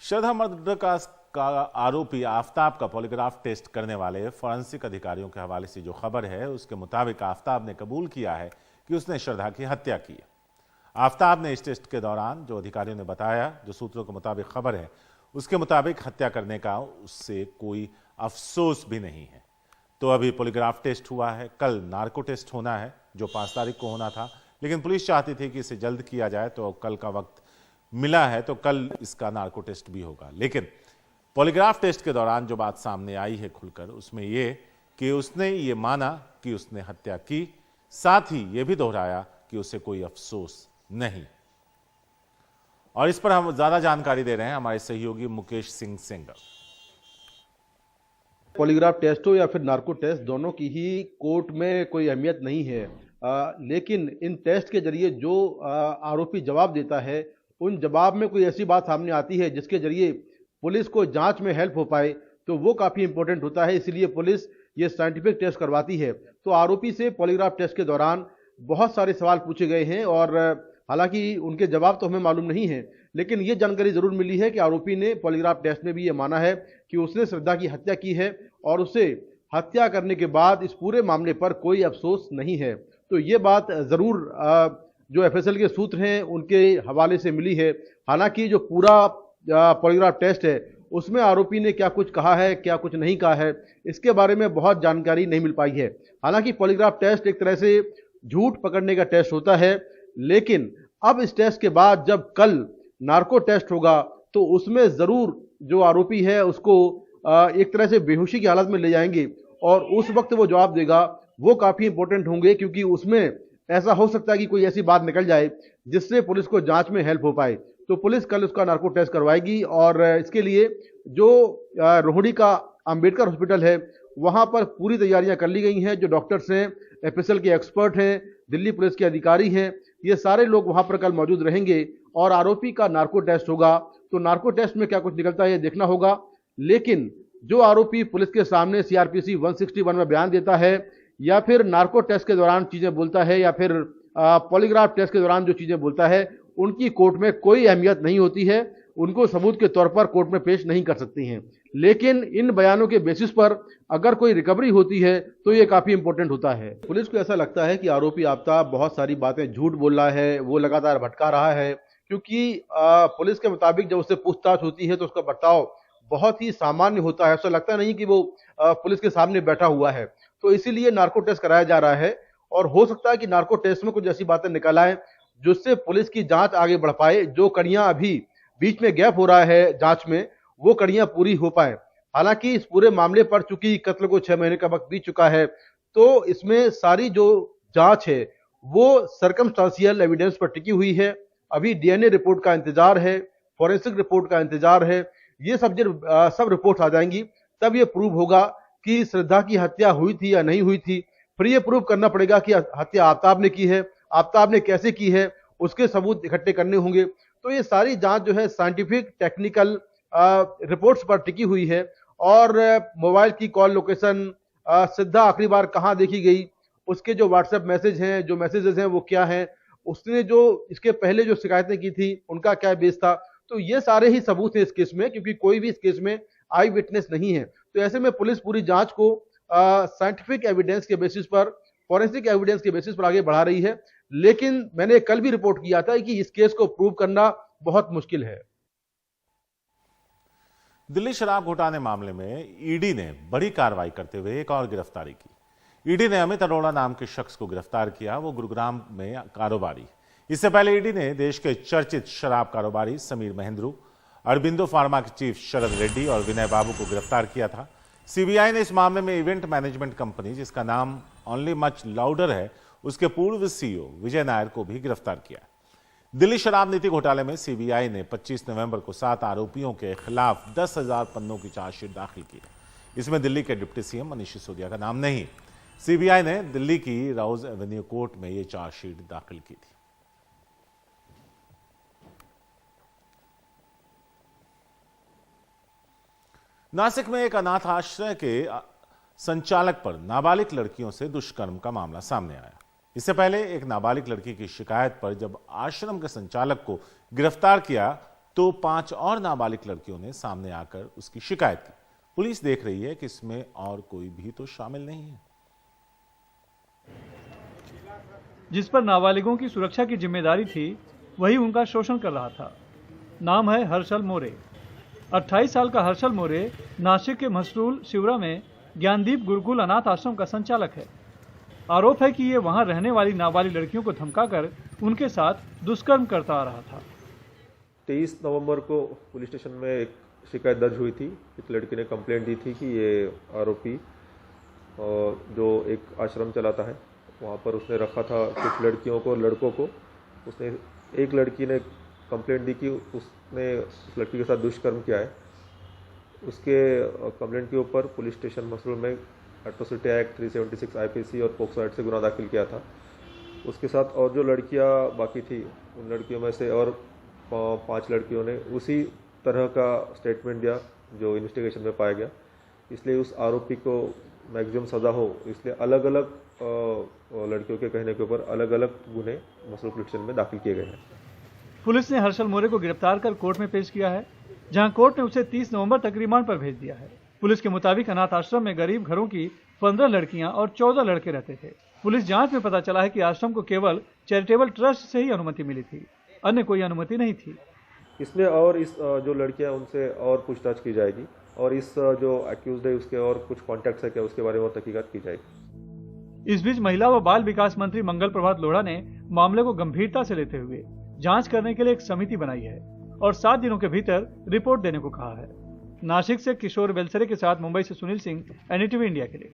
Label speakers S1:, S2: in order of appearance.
S1: श्रद्धा murder का आरोपी आफ्ताब का पॉलीग्राफ टेस्ट करने वाले फॉरेंसिक अधिकारियों के हवाले से जो खबर है उसके मुताबिक आफ्ताब ने कबूल किया है कि उसने श्रद्धा की हत्या की है। आफ्ताब ने इस टेस्ट के दौरान जो अधिकारियों ने बताया, जो सूत्रों के मुताबिक खबर है, उसके मुताबिक हत्या करने का उससे कोई अफसोस भी नहीं है। तो अभी पॉलीग्राफ टेस्ट हुआ है, कल नार्को टेस्ट होना है जो 5 तारीख को होना था, लेकिन पुलिस चाहती थी कि इसे जल्द किया जाए, तो कल का वक्त मिला है तो कल इसका नार्को टेस्ट भी होगा। लेकिन पॉलीग्राफ टेस्ट के दौरान जो बात सामने आई है खुलकर, उसमें यह कि उसने ये माना कि उसने हत्या की, साथ ही यह भी दोहराया कि उसे कोई अफसोस नहीं। और इस पर हम ज्यादा जानकारी दे रहे हैं हमारे सहयोगी मुकेश सिंह सेंगर।
S2: पॉलीग्राफ टेस्ट हो या फिर नार्को टेस्ट, दोनों की ही कोर्ट में कोई अहमियत नहीं है, लेकिन इन टेस्ट के जरिए जो आरोपी जवाब देता है, उन जवाब में कोई ऐसी बात सामने आती है जिसके जरिए पुलिस को जांच में हेल्प हो पाए, तो वो काफ़ी इंपॉर्टेंट होता है। इसलिए पुलिस ये साइंटिफिक टेस्ट करवाती है। तो आरोपी से पॉलीग्राफ टेस्ट के दौरान बहुत सारे सवाल पूछे गए हैं और हालांकि उनके जवाब तो हमें मालूम नहीं है, लेकिन ये जानकारी जरूर मिली है कि आरोपी ने पॉलीग्राफ टेस्ट में भी ये माना है कि उसने श्रद्धा की हत्या की है और उसे हत्या करने के बाद इस पूरे मामले पर कोई अफसोस नहीं है। तो ये बात जरूर जो एफएसएल के सूत्र हैं उनके हवाले से मिली है। हालांकि जो पूरा पॉलीग्राफ टेस्ट है उसमें आरोपी ने क्या कुछ कहा है, क्या कुछ नहीं कहा है, इसके बारे में बहुत जानकारी नहीं मिल पाई है। हालांकि पॉलीग्राफ टेस्ट एक तरह से झूठ पकड़ने का टेस्ट होता है, लेकिन अब इस टेस्ट के बाद जब कल नार्को टेस्ट होगा तो उसमें जरूर जो आरोपी है उसको एक तरह से बेहोशी की हालत में ले जाएंगे और उस वक्त वो जवाब देगा, वो काफी इंपॉर्टेंट होंगे, क्योंकि उसमें ऐसा हो सकता है कि कोई ऐसी बात निकल जाए जिससे पुलिस को जांच में हेल्प हो पाए। तो पुलिस कल उसका नार्को टेस्ट करवाएगी और इसके लिए जो रोहिणी का अंबेडकर हॉस्पिटल है वहां पर पूरी तैयारियां कर ली गई हैं। जो डॉक्टर्स हैं, एफएसएल के एक्सपर्ट हैं, दिल्ली पुलिस के अधिकारी हैं, ये सारे लोग वहां पर कल मौजूद रहेंगे और आरोपी का नार्को टेस्ट होगा। तो नार्को टेस्ट में क्या कुछ निकलता है ये देखना होगा। लेकिन जो आरोपी पुलिस के सामने सीआरपीसी 161 में बयान देता है या फिर नार्को टेस्ट के दौरान चीजें बोलता है या फिर पॉलीग्राफ टेस्ट के दौरान जो चीजें बोलता है, उनकी कोर्ट में कोई अहमियत नहीं होती है, उनको सबूत के तौर पर कोर्ट में पेश नहीं कर सकती हैं। लेकिन इन बयानों के बेसिस पर अगर कोई रिकवरी होती है तो ये काफी इंपॉर्टेंट होता है। पुलिस को ऐसा लगता है कि आरोपी आफ्ताब बहुत सारी बातें झूठ बोल रहा है, वो लगातार भटका रहा है, क्योंकि पुलिस के मुताबिक जब उससे पूछताछ होती है तो उसका बर्ताव बहुत ही सामान्य होता है। ऐसा लगता नहीं कि वो पुलिस के सामने बैठा हुआ है। तो इसीलिए नार्को टेस्ट कराया जा रहा है और हो सकता है कि नार्को टेस्ट में कुछ ऐसी बातें निकल आए जिससे पुलिस की जांच आगे बढ़ पाए। जो कड़ियां अभी बीच में गैप हो रहा है जांच में, वो कड़ियां पूरी हो पाए। हालांकि इस पूरे मामले पर चूंकि कत्ल को 6 महीने का वक्त बीत चुका है, तो इसमें सारी जो जांच है वो सर्कमस्टांशियल एविडेंस पर टिकी हुई है। अभी डीएनए रिपोर्ट का इंतजार है, फॉरेंसिक रिपोर्ट का इंतजार है। ये सब रिपोर्ट आ जाएंगी, तब ये प्रूव होगा कि श्रद्धा की हत्या हुई थी या नहीं हुई थी। फिर ये प्रूव करना पड़ेगा कि हत्या आफ्ताब ने की है, आफ्ताब ने कैसे की है, उसके सबूत इकट्ठे करने होंगे। तो ये सारी जांच जो है साइंटिफिक टेक्निकल रिपोर्ट्स पर टिकी हुई है। और मोबाइल की कॉल लोकेशन, श्रद्धा आखिरी बार कहां देखी गई, उसके जो व्हाट्सएप मैसेज हैं, जो मैसेजेस हैं वो क्या हैं, उसने जो इसके पहले जो शिकायतें की थी उनका क्या बेस था। तो ये सारे ही सबूत हैं इस केस में, क्योंकि कोई भी इस केस में आई विटनेस नहीं है। तो ऐसे में पुलिस पूरी जांच को साइंटिफिक एविडेंस के बेसिस पर, फॉरेंसिक एविडेंस के बेसिस पर आगे बढ़ा रही है। लेकिन मैंने कल भी रिपोर्ट किया था कि इस केस को प्रूव करना बहुत मुश्किल है।
S1: दिल्ली शराब घोटाले मामले में ईडी ने बड़ी कार्रवाई करते हुए एक और गिरफ्तारी की। ईडी ने अमित अरोड़ा नाम के शख्स को गिरफ्तार किया। वो गुरुग्राम में कारोबारी। इससे पहले ईडी ने देश के चर्चित शराब कारोबारी समीर महेंद्रू, अरबिंदो फार्मा के चीफ शरद रेड्डी और विनय बाबू को गिरफ्तार किया था। सीबीआई ने इस मामले में इवेंट मैनेजमेंट कंपनी, जिसका नाम ओनली मच लाउडर है, उसके पूर्व सीईओ विजय नायर को भी गिरफ्तार किया। दिल्ली शराब नीति घोटाले में सीबीआई ने 25 नवंबर को 7 आरोपियों के खिलाफ 10,000 पन्नों की चार्जशीट दाखिल की। इसमें दिल्ली के डिप्टी सीएम मनीष सिसोदिया का नाम नहीं। सीबीआई ने दिल्ली की राउज एवेन्यू कोर्ट में यह चार्जशीट दाखिल की थी। नासिक में एक अनाथ आश्रय के संचालक पर नाबालिग लड़कियों से दुष्कर्म का मामला सामने आया। इससे पहले एक नाबालिग लड़की की शिकायत पर जब आश्रम के संचालक को गिरफ्तार किया तो 5 और नाबालिग लड़कियों ने सामने आकर उसकी शिकायत की। पुलिस देख रही है कि इसमें और कोई भी तो शामिल नहीं है।
S3: जिस पर नाबालिगों की सुरक्षा की जिम्मेदारी थी, वही उनका शोषण कर रहा था। नाम है हर्षल मोरे। 28 साल का हर्षल मोरे नासिक के मसरूल शिवरा में ज्ञानदीप गुरुकुल अनाथ आश्रम का संचालक है। आरोप है कि ये वहां रहने वाली नाबालिग लड़कियों को धमकाकर उनके साथ दुष्कर्म करता आ रहा था।
S4: 23 नवंबर को पुलिस स्टेशन में एक शिकायत दर्ज हुई थी। एक लड़की ने कंप्लेंट दी थी कि ये आरोपी जो एक आश्रम चलाता है, वहाँ पर उसने रखा था कुछ लड़कियों को, लड़कों को। उसने एक लड़की ने कंप्लेंट दी कि उसने उस लड़की के साथ दुष्कर्म किया है। उसके कंप्लेंट के ऊपर पुलिस स्टेशन मसरूल में एट्रोसिटी एक्ट 376 IPC और पोक्सो एक्ट से गुनाह दाखिल किया था। उसके साथ और जो लड़कियां बाकी थी, उन लड़कियों में से और 5 लड़कियों ने उसी तरह का स्टेटमेंट दिया जो इन्वेस्टिगेशन में पाया गया। इसलिए उस आरोपी को मैक्सिमम सज़ा हो, इसलिए अलग अलग लड़कियों के कहने के ऊपर अलग अलग गुने मसरूल पुलिस स्टेशन में दाखिल किए गए हैं।
S3: पुलिस ने हर्षल मोरे को गिरफ्तार कर कोर्ट में पेश किया है, जहां कोर्ट ने उसे 30 नवंबर तक रिमांड पर भेज दिया है। पुलिस के मुताबिक अनाथ आश्रम में गरीब घरों की 15 लड़कियां और 14 लड़के रहते थे। पुलिस जांच में पता चला है कि आश्रम को केवल चैरिटेबल ट्रस्ट से ही अनुमति मिली थी, अन्य कोई अनुमति नहीं थी।
S4: इसमें और इस जो लड़कियां उनसे और पूछताछ की जाएगी और इस जो अक्यूज्ड है उसके और कुछ कॉन्टैक्ट्स है क्या, उसके बारे में और तहकीकात की जाएगी।
S3: इस बीच महिला व बाल विकास मंत्री मंगल प्रभात लोढ़ा ने मामले को गंभीरता से लेते हुए जांच करने के लिए एक समिति बनाई है और 7 दिनों के भीतर रिपोर्ट देने को कहा है। नासिक से किशोर बेलसरे के साथ मुंबई से सुनील सिंह, NDTV इंडिया के लिए।